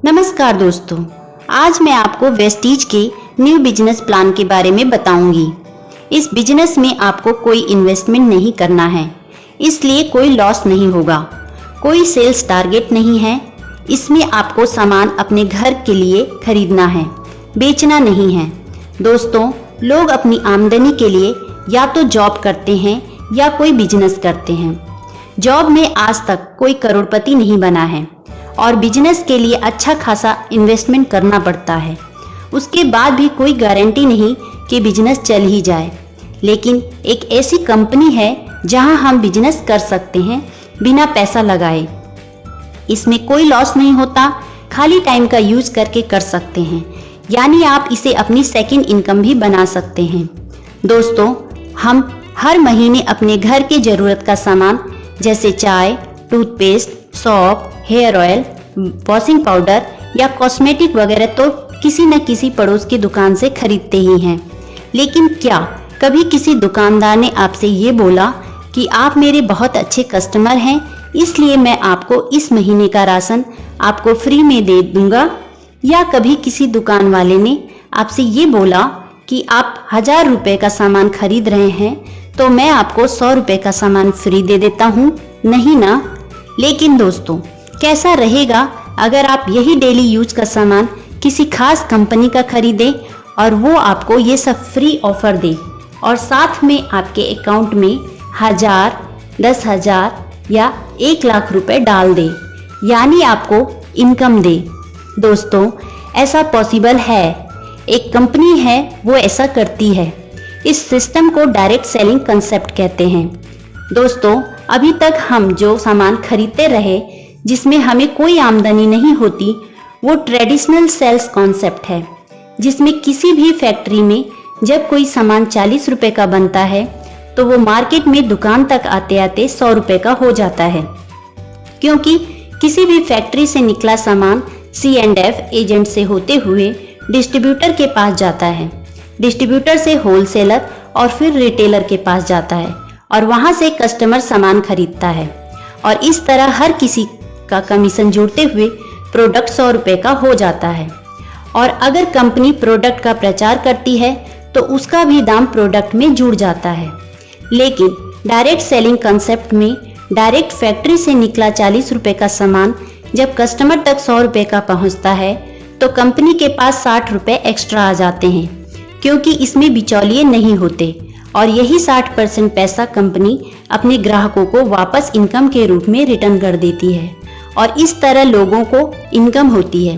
नमस्कार दोस्तों, आज मैं आपको वेस्टीज के न्यू बिजनेस प्लान के बारे में बताऊंगी। इस बिजनेस में आपको कोई इन्वेस्टमेंट नहीं करना है, इसलिए कोई लॉस नहीं होगा। कोई सेल्स टारगेट नहीं है। इसमें आपको सामान अपने घर के लिए खरीदना है, बेचना नहीं है। दोस्तों, लोग अपनी आमदनी के लिए या तो जॉब करते हैं या कोई बिजनेस करते हैं। जॉब में आज तक कोई करोड़पति नहीं बना है और बिजनेस के लिए अच्छा खासा इन्वेस्टमेंट करना पड़ता है। उसके बाद भी कोई गारंटी नहीं कि बिजनेस चल ही जाए। लेकिन एक ऐसी कंपनी है जहां हम बिजनेस कर सकते हैं बिना पैसा लगाए। इसमें कोई लॉस नहीं होता, खाली टाइम का यूज करके कर सकते हैं, यानी आप इसे अपनी सेकंड इनकम भी बना सकते हैं। दोस्तों, हम हर महीने अपने घर के जरूरत का सामान जैसे चाय, टूथपेस्ट, सौंफ, हेयर ऑयल, वॉशिंग पाउडर या कॉस्मेटिक वगैरह तो किसी न किसी पड़ोस की दुकान से खरीदते ही हैं। लेकिन क्या कभी किसी दुकानदार ने आपसे ये बोला कि आप मेरे बहुत अच्छे कस्टमर हैं, इसलिए मैं आपको इस महीने का राशन आपको फ्री में दे दूंगा? या कभी किसी दुकान वाले ने आपसे ये बोला कि आप 1000 रुपए का सामान खरीद रहे हैं तो मैं आपको 100 रुपए का सामान फ्री दे देता हूँ? नहीं ना। लेकिन दोस्तों, कैसा रहेगा अगर आप यही डेली यूज का सामान किसी खास कंपनी का खरीदें और वो आपको ये सब फ्री ऑफर दे और साथ में आपके अकाउंट में 1000, 10,000 या 1 लाख रुपए डाल दे, यानी आपको इनकम दे। दोस्तों, ऐसा पॉसिबल है। एक कंपनी है वो ऐसा करती है। इस सिस्टम को डायरेक्ट सेलिंग कंसेप्ट कहते हैं। दोस्तों, अभी तक हम जो सामान खरीदते रहे जिसमें हमें कोई आमदनी नहीं होती, वो ट्रेडिशनल सेल्स कॉन्सेप्ट है, जिसमें किसी भी फैक्ट्री में जब कोई सामान 40 रुपए का बनता है तो वो मार्केट में दुकान तक आते आते 100 रुपए का हो जाता है, क्योंकि किसी भी फैक्ट्री से निकला सामान C&F एजेंट से होते हुए डिस्ट्रीब्यूटर के पास जाता है, डिस्ट्रीब्यूटर से होलसेलर और फिर रिटेलर के पास जाता है और वहां से कस्टमर सामान खरीदता है और इस तरह हर किसी का कमीशन जोड़ते हुए प्रोडक्ट 100 रुपए का हो जाता है। और अगर कंपनी प्रोडक्ट का प्रचार करती है तो उसका भी दाम प्रोडक्ट में जुड़ जाता है। लेकिन डायरेक्ट सेलिंग कंसेप्ट में डायरेक्ट फैक्ट्री से निकला 40 रुपए का सामान जब कस्टमर तक 100 रुपए का पहुंचता है तो कंपनी के पास 60 रुपए एक्स्ट्रा आ जाते हैं, क्योंकि इसमें बिचौलिए नहीं होते और यही 60% पैसा कंपनी अपने ग्राहकों को वापस इनकम के रूप में रिटर्न कर देती है और इस तरह लोगों को इनकम होती है।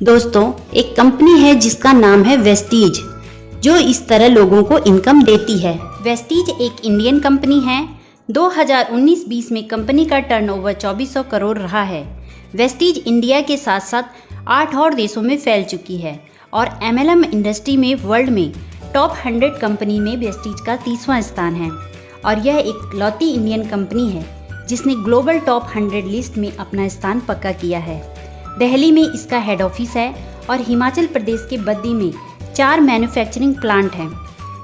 दोस्तों, एक कंपनी है जिसका नाम है वेस्टीज, जो इस तरह लोगों को इनकम देती है। वेस्टीज एक इंडियन कंपनी है। 2019-20 में कंपनी का टर्नओवर 2400 करोड़ रहा है। वेस्टीज इंडिया के साथ साथ 8 और देशों में फैल चुकी है और MLM इंडस्ट्री में वर्ल्ड में टॉप 100 कंपनी में वेस्टीज का 30वां स्थान है और यह एक लौती इंडियन कंपनी है जिसने ग्लोबल टॉप 100 लिस्ट में अपना स्थान पक्का किया है। दिल्ली में इसका हेड ऑफिस है और हिमाचल प्रदेश के बद्दी में 4 मैन्युफैक्चरिंग प्लांट हैं।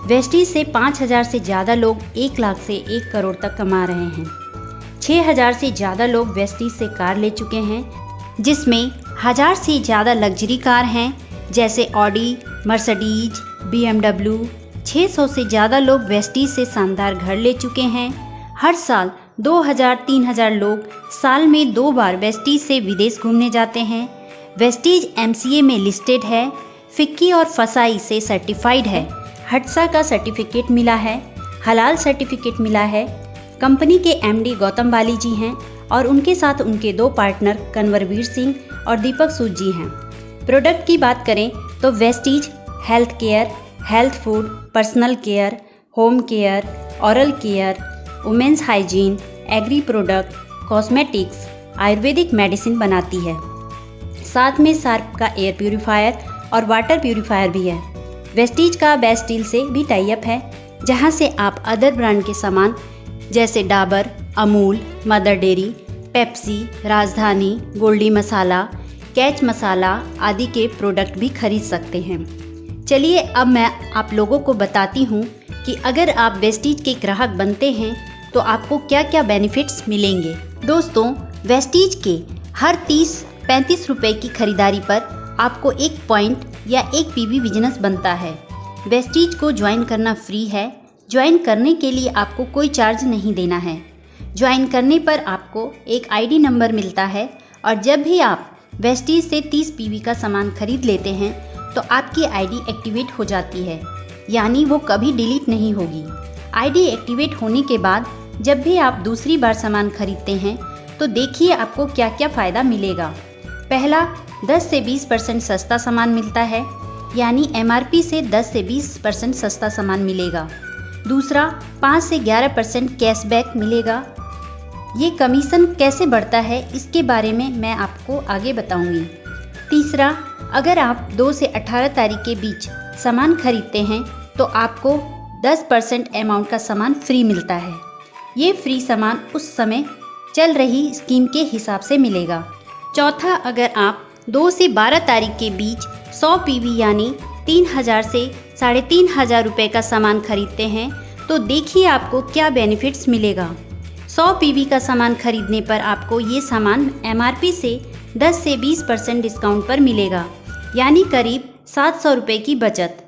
वेस्टीज से 5000 से ज़्यादा लोग 1 लाख से 1 करोड़ तक कमा रहे हैं। 6000 से ज़्यादा लोग वेस्टीज से कार ले चुके हैं, जिसमें 1000 से ज़्यादा लग्जरी कार हैं जैसे ऑडी, मर्सिडीज, BMW। 600 से ज़्यादा लोग वेस्टीज से शानदार घर ले चुके हैं। हर साल 2000-3000 लोग साल में 2 बार वेस्टीज से विदेश घूमने जाते हैं। वेस्टीज MCA में लिस्टेड है, फिक्की और फसाई से सर्टिफाइड है, हटसा का सर्टिफिकेट मिला है, हलाल सर्टिफिकेट मिला है। कंपनी के MD गौतम बाली जी हैं और उनके साथ उनके 2 पार्टनर कन्वरवीर सिंह और दीपक सूद जी हैं। प्रोडक्ट की बात करें तो Vestige health care, health food, personal care, home care, oral care, women's hygiene, agri product, cosmetics, ayurvedic medicine बनाती है। साथ में शार्प का एयर प्यूरीफायर और वाटर प्यूरीफायर भी है। वेस्टीज का बेस्ट डील से भी टाई अप है, जहां से आप अदर ब्रांड के सामान जैसे Dabur, Amul, mother dairy, Pepsi, राजधानी, गोल्डी मसाला, कैच मसाला आदि के प्रोडक्ट भी खरीद सकते हैं। चलिए अब मैं आप लोगों को बताती हूँ कि अगर आप वेस्टीज के ग्राहक बनते हैं तो आपको क्या क्या बेनिफिट्स मिलेंगे। दोस्तों, वेस्टीज के हर 30 35 रुपये की खरीदारी पर आपको 1 पॉइंट या 1 पीवी बिजनेस बनता है। वेस्टीज को ज्वाइन करना फ्री है। ज्वाइन करने के लिए आपको कोई चार्ज नहीं देना है। ज्वाइन करने पर आपको एक आईडी नंबर मिलता है और जब भी आप वेस्टीज से 30 पीवी का सामान खरीद लेते हैं तो आपकी आईडी एक्टिवेट हो जाती है, यानी वो कभी डिलीट नहीं होगी। आईडी एक्टिवेट होने के बाद जब भी आप दूसरी बार सामान खरीदते हैं तो देखिए आपको क्या क्या फ़ायदा मिलेगा। पहला, 10 से 20% सस्ता सामान मिलता है, यानी एमआरपी से 10 से 20% सस्ता सामान मिलेगा। दूसरा, 5 से 11% कैशबैक मिलेगा। ये कमीशन कैसे बढ़ता है इसके बारे में मैं आपको आगे बताऊंगी। तीसरा, अगर आप 2 से 18 तारीख के बीच सामान खरीदते हैं तो आपको 10% अमाउंट का सामान फ्री मिलता है। ये फ्री सामान उस समय चल रही स्कीम के हिसाब से मिलेगा। चौथा, अगर आप 2 से 12 तारीख के बीच 100 पीवी यानी 3000 से 3500 रुपये का सामान खरीदते हैं तो देखिए आपको क्या बेनिफिट्स मिलेगा। 100 पीवी का सामान खरीदने पर आपको ये सामान एमआरपी से 10 से 20% डिस्काउंट पर मिलेगा, यानी करीब 700 रुपये की बचत।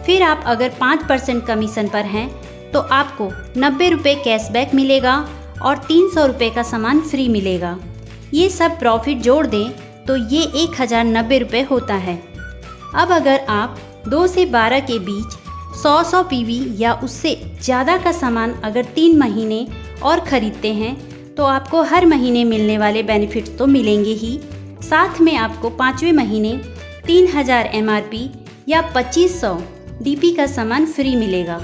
फिर आप अगर 5% कमीशन पर हैं तो आपको 90 रुपये कैशबैक मिलेगा और 300 रुपये का सामान फ्री मिलेगा। ये सब प्रॉफिट जोड़ दें तो ये 1090 रुपये होता है। अब अगर आप 2 से 12 के बीच 100 पीवी या उससे ज़्यादा का सामान अगर 3 महीने और ख़रीदते हैं तो आपको हर महीने मिलने वाले बेनिफिट्स तो मिलेंगे ही, साथ में आपको 5वें महीने 3000 एमआरपी या 2500 डीपी का सामान फ्री मिलेगा।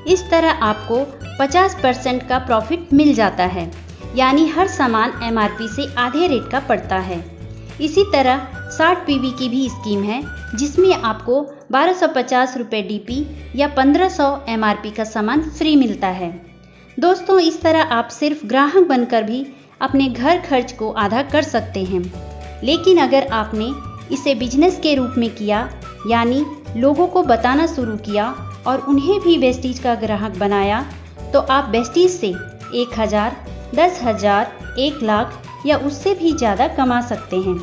इस तरह आपको 50% का प्रॉफिट मिल जाता है, यानी हर सामान एमआरपी से आधे रेट का पड़ता है। इसी तरह 60 पीवी की भी स्कीम है जिसमें आपको 1250 रुपये डीपी या 1500 एमआरपी का सामान फ्री मिलता है। दोस्तों, इस तरह आप सिर्फ ग्राहक बनकर भी अपने घर खर्च को आधा कर सकते हैं। लेकिन अगर आपने इसे बिजनेस के रूप में किया, यानी लोगों को बताना शुरू किया और उन्हें भी वेस्टीज का ग्राहक बनाया, तो आप वेस्टीज से 1000, 10,000, 1 लाख या उससे भी ज़्यादा कमा सकते हैं।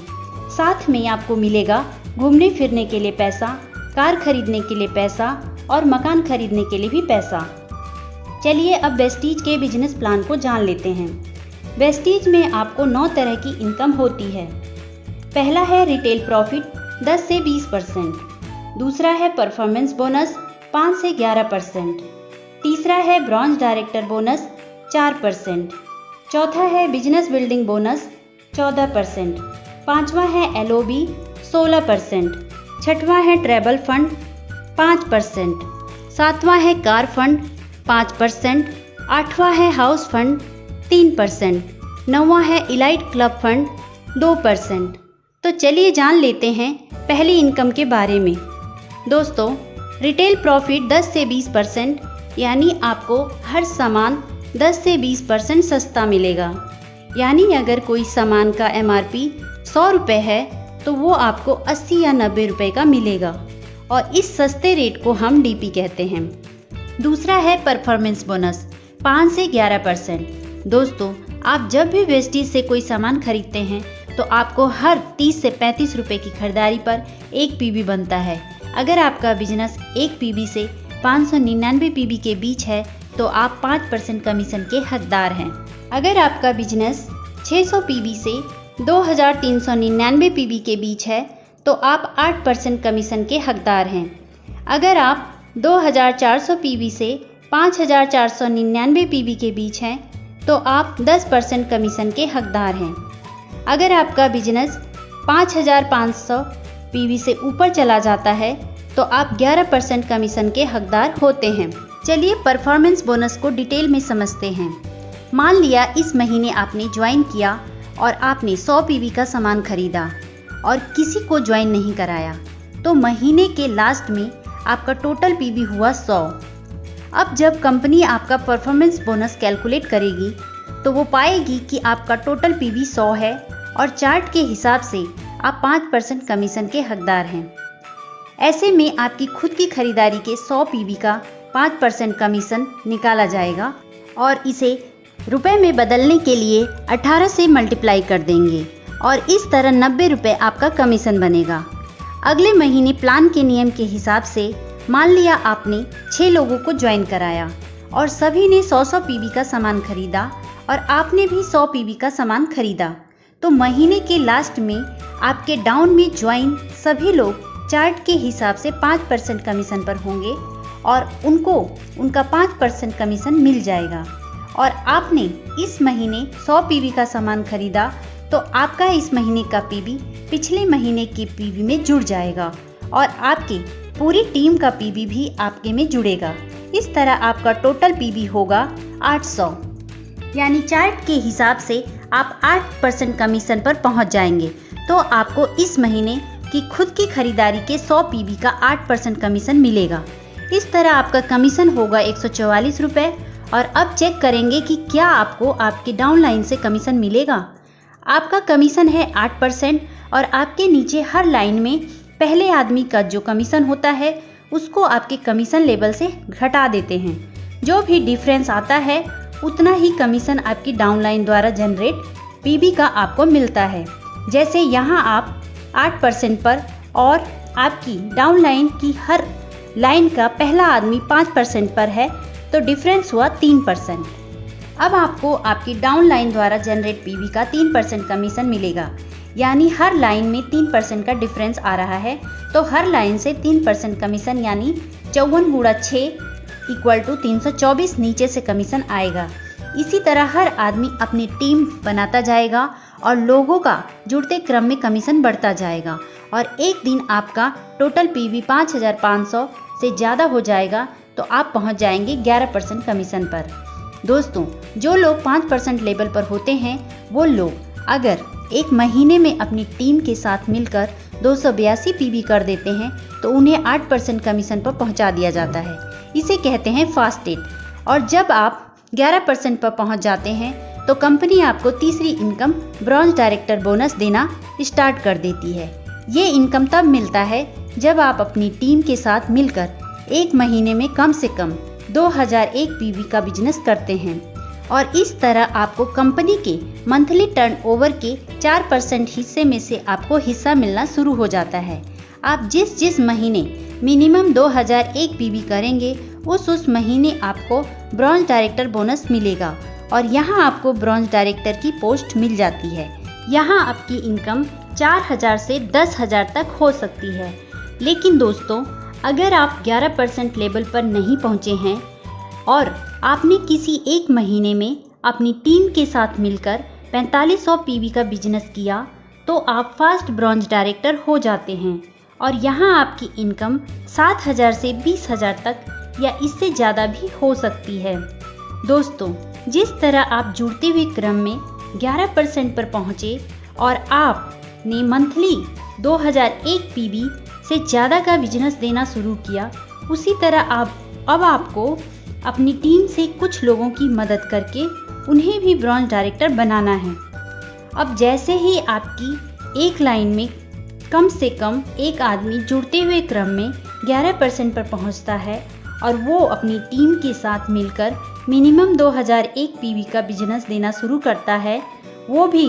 साथ में आपको मिलेगा घूमने फिरने के लिए पैसा, कार खरीदने के लिए पैसा और मकान खरीदने के लिए भी पैसा। चलिए अब वेस्टीज के बिजनेस प्लान को जान लेते हैं। वेस्टीज में आपको 9 तरह की इनकम होती है। पहला है रिटेल प्रॉफिट 10 से 20%। दूसरा है परफॉर्मेंस बोनस 5 से 11%। तीसरा है ब्रॉन्ज डायरेक्टर बोनस 4%। चौथा है बिजनेस बिल्डिंग बोनस 14%। पांचवा है एलओबी 16%। छठवां है ट्रैवल फंड 5%। सातवां है कार फंड 5%। आठवां है हाउस फंड 3%। नौवां है इलाइट क्लब फंड 2%। तो चलिए जान लेते हैं पहली इनकम के बारे में। दोस्तों, रिटेल प्रॉफिट 10 से 20%, यानी आपको हर सामान 10 से 20% सस्ता मिलेगा। यानी अगर कोई सामान का एमआरपी 100 रुपये है तो वो आपको 80 या 90 रुपये का मिलेगा और इस सस्ते रेट को हम डीपी कहते हैं। दूसरा है परफॉर्मेंस बोनस 5 से 11%। दोस्तों, आप जब भी वेस्टीज से कोई सामान खरीदते हैं तो आपको हर 30 से 35 रुपये की खरीदारी पर 1 पीवी बनता है। अगर आपका बिजनेस 1 पीवी से 599 पीवी के बीच है तो आप 5% कमीशन के हकदार हैं। अगर आपका बिजनेस 600 पीवी से 2399 पीवी के बीच है तो आप 8% कमीशन के हकदार हैं। अगर आप 2400 पीवी से 5499 पीवी के बीच हैं तो आप 10% कमीशन के हकदार हैं। अगर आपका बिजनेस 5500 पीवी से ऊपर चला जाता है तो आप 11% कमीशन के हकदार होते हैं। चलिए परफॉर्मेंस बोनस को डिटेल में समझते हैं। मान लिया इस महीने आपने ज्वाइन किया और आपने 100 पीवी का सामान खरीदा और किसी को ज्वाइन नहीं कराया, तो महीने के लास्ट में आपका टोटल पीवी हुआ 100। अब जब कंपनी आपका परफॉर्मेंस बोनस कैलकुलेट करेगी तो वो पाएगी कि आपका टोटल पीवी 100 है और चार्ट के हिसाब से आप 5% कमीशन के हकदार हैं। ऐसे में आपकी खुद की खरीदारी के 100 पीवी का 5% कमीशन निकाला जाएगा और इसे रुपए में बदलने के लिए 18 से मल्टीप्लाई कर देंगे और इस तरह 90 रुपये आपका कमीशन बनेगा। अगले महीने प्लान के नियम के हिसाब से मान लिया आपने 6 लोगों को ज्वाइन कराया और सभी ने 100-100 पीवी का सामान खरीदा और आपने भी 100 पीवी का सामान खरीदा, तो महीने के लास्ट में आपके डाउन में ज्वाइन सभी लोग चार्ट के हिसाब से 5% कमीशन पर होंगे और उनको उनका 5% कमीशन मिल जाएगा। और आपने इस महीने 100 पीवी का सामान खरीदा तो आपका इस महीने का पीवी पिछले महीने के पीवी में जुड़ जाएगा और आपकी पूरी टीम का पीवी भी आपके में जुड़ेगा। इस तरह आपका टोटल पीवी होगा 800, यानी चार्ट के हिसाब से आप 8% कमीशन पर पहुंच जाएंगे। तो आपको इस महीने की खुद की खरीदारी के 100 पीवी का 8% कमीशन मिलेगा। इस तरह आपका कमीशन होगा 144 रुपये। और अब चेक करेंगे कि क्या आपको आपके डाउनलाइन से कमीशन मिलेगा। आपका कमीशन है 8% और आपके नीचे हर लाइन में पहले आदमी का जो कमीशन होता है उसको आपके कमीशन लेवल से घटा देते हैं। जो भी डिफरेंस आता है उतना ही कमीशन आपकी डाउनलाइन द्वारा जनरेट पीवी का आपको मिलता है। जैसे यहाँ आप 8% पर और आपकी डाउनलाइन की हर लाइन का पहला आदमी 5% पर है तो डिफरेंस हुआ 3%। अब आपको आपकी डाउनलाइन द्वारा जनरेट पीवी का 3% कमीशन मिलेगा, यानी हर लाइन में 3% का डिफरेंस आ रहा है तो हर लाइन से 3% कमीशन, यानी 54 गुणा 6 = 324 नीचे से कमीशन आएगा। इसी तरह हर आदमी अपनी टीम बनाता जाएगा और लोगों का जुड़ते क्रम में कमीशन बढ़ता जाएगा और एक दिन आपका टोटल पीवी 5500 से ज़्यादा हो जाएगा तो आप पहुंच जाएंगे 11% कमीशन पर। दोस्तों, जो लोग 5% लेवल पर होते हैं वो लोग अगर एक महीने में अपनी टीम के साथ मिलकर 282 पीवी कर देते हैं तो उन्हें 8% कमीशन पर पहुंचा दिया जाता है। इसे कहते हैं फास्ट डेट। और जब आप 11% पर पहुंच जाते हैं तो कंपनी आपको तीसरी इनकम ब्रॉन्ज डायरेक्टर बोनस देना स्टार्ट कर देती है। ये इनकम तब मिलता है जब आप अपनी टीम के साथ मिलकर एक महीने में कम से कम 2001 पीवी का बिजनेस करते हैं और इस तरह आपको कंपनी के मंथली टर्नओवर के 4% हिस्से में से आपको हिस्सा मिलना शुरू हो जाता है। आप जिस महीने मिनिमम 2001 पीवी करेंगे उस महीने आपको ब्रॉन्ज डायरेक्टर बोनस मिलेगा और यहाँ आपको ब्रॉन्ज डायरेक्टर की पोस्ट मिल जाती है। यहाँ आपकी इनकम 4000 से 10,000 तक हो सकती है। लेकिन दोस्तों, अगर आप 11% लेवल पर नहीं पहुँचे हैं और आपने किसी एक महीने में अपनी टीम के साथ मिलकर 4500 पीवी का बिजनेस किया तो आप फास्ट ब्रॉन्ज डायरेक्टर हो जाते हैं और यहाँ आपकी इनकम 7000 से 20,000 तक या इससे ज़्यादा भी हो सकती है। दोस्तों, जिस तरह आप जुड़ते हुए क्रम में 11% पर पहुँचे और आपने मंथली 2001 पीवी से ज़्यादा का बिजनेस देना शुरू किया, उसी तरह अब आपको अपनी टीम से कुछ लोगों की मदद करके उन्हें भी ब्रॉन्ज डायरेक्टर बनाना है। अब जैसे ही आपकी एक लाइन में कम से कम एक आदमी जुड़ते हुए क्रम में 11% पर पहुंचता है और वो अपनी टीम के साथ मिलकर मिनिमम 2001 पीवी का बिजनेस देना शुरू करता है, वो भी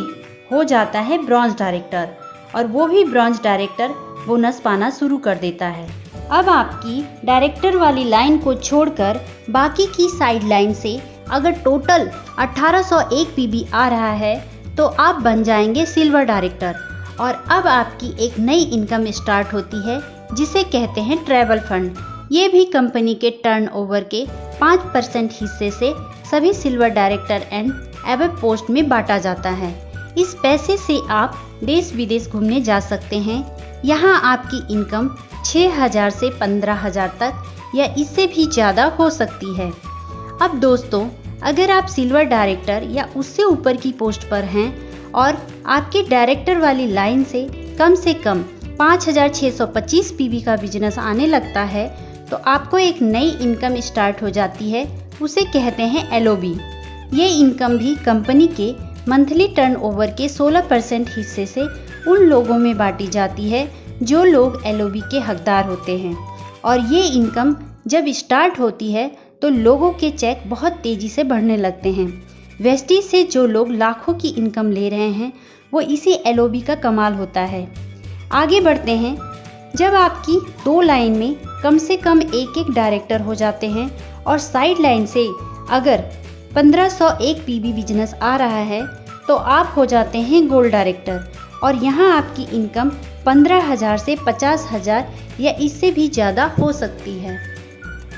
हो जाता है ब्रॉन्ज डायरेक्टर और वो भी ब्रॉन्ज डायरेक्टर बोनस पाना शुरू कर देता है। अब आपकी डायरेक्टर वाली लाइन को छोड़कर बाकी की साइड लाइन से अगर टोटल 1801 पीवी आ रहा है तो आप बन जाएंगे सिल्वर डायरेक्टर और अब आपकी एक नई इनकम स्टार्ट होती है जिसे कहते हैं ट्रैवल फंड। ये भी कंपनी के टर्नओवर के 5% हिस्से से सभी silver director and above post में बांटा जाता है। इस पैसे से आप देश विदेश घूमने जा सकते हैं। यहाँ आपकी इनकम 6000 से 15,000 तक या इससे भी ज़्यादा हो सकती है। अब दोस्तों, अगर आप सिल्वर डायरेक्टर या उससे ऊपर की पोस्ट पर हैं और आपके डायरेक्टर वाली लाइन से कम 5625 पीवी का बिजनेस आने लगता है तो आपको एक नई इनकम स्टार्ट हो जाती है, उसे कहते हैं एलओबी। ये इनकम भी कंपनी के मंथली टर्नओवर के 16% हिस्से से उन लोगों में बांटी जाती है जो लोग एलओबी के हकदार होते हैं और ये इनकम जब स्टार्ट होती है तो लोगों के चेक बहुत तेज़ी से बढ़ने लगते हैं। वेस्टीज से जो लोग लाखों की इनकम ले रहे हैं वो इसी LOB का कमाल होता है। आगे बढ़ते हैं। जब आपकी 2 लाइन में कम से कम एक डायरेक्टर हो जाते हैं और साइड लाइन से अगर 1501 PB बिजनेस आ रहा है तो आप हो जाते हैं गोल्ड डायरेक्टर और यहाँ आपकी इनकम 15,000 से 50,000 या इससे भी ज़्यादा हो सकती है।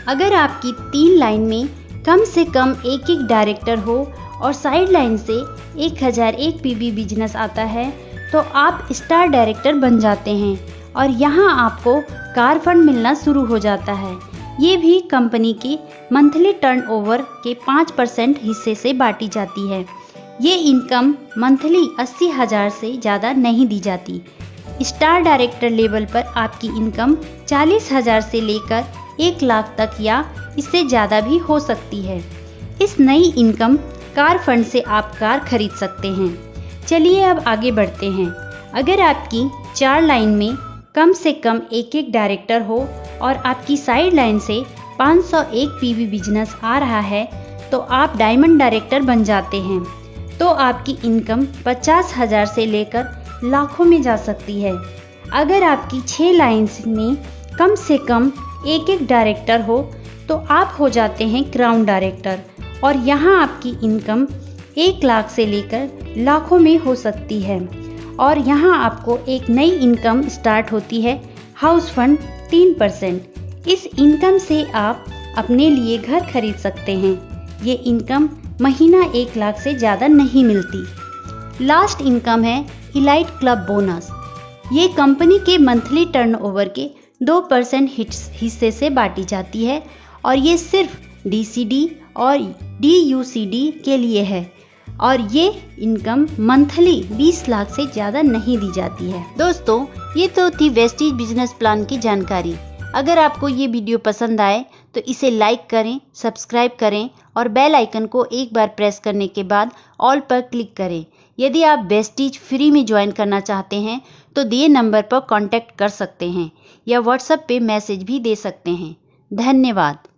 अगर आपकी 3 लाइन में कम से कम एक डायरेक्टर हो और साइड लाइन से 1001 PB बिजनेस आता है तो आप स्टार डायरेक्टर बन जाते हैं और यहाँ आपको कार फंड मिलना शुरू हो जाता है। ये भी कंपनी की मंथली टर्नओवर के 5% हिस्से से बांटी जाती है। ये इनकम मंथली 80,000 से ज़्यादा नहीं दी जाती। स्टार डायरेक्टर लेवल पर आपकी इनकम 40,000 से लेकर 1 लाख तक या इससे ज़्यादा भी हो सकती है। इस नई इनकम कार फंड से आप कार खरीद सकते हैं। चलिए अब आगे बढ़ते हैं। अगर आपकी 4 लाइन में कम से कम एक डायरेक्टर हो और आपकी साइड लाइन से 501 PB बिजनेस आ रहा है तो आप डायमंड डायरेक्टर बन जाते हैं। तो आपकी इनकम 50,000 से लेकर लाखों में जा सकती है। अगर आपकी 6 लाइन्स में कम से कम एक डायरेक्टर हो तो आप हो जाते हैं क्राउन डायरेक्टर और यहाँ आपकी इनकम 1 लाख से लेकर लाखों में हो सकती है। और यहाँ आपको एक नई इनकम स्टार्ट होती है, हाउस फंड 3%। इस इनकम से आप अपने लिए घर खरीद सकते हैं। ये इनकम महीना 1 लाख से ज़्यादा नहीं मिलती। लास्ट इनकम है इलाइट क्लब बोनस। ये कंपनी के मंथली टर्नओवर के 2% हिस्से से बांटी जाती है और ये सिर्फ DCD और DUCD के लिए है और ये इनकम मंथली 20 लाख से ज़्यादा नहीं दी जाती है। दोस्तों, ये तो थी वेस्टीज बिजनेस प्लान की जानकारी। अगर आपको ये वीडियो पसंद आए तो इसे लाइक करें, सब्सक्राइब करें और बेल आइकन को एक बार प्रेस करने के बाद ऑल पर क्लिक करें। यदि आप वेस्टीज फ्री में ज्वाइन करना चाहते हैं तो दिए नंबर पर कांटेक्ट कर सकते हैं या व्हाट्सएप पे मैसेज भी दे सकते हैं। धन्यवाद।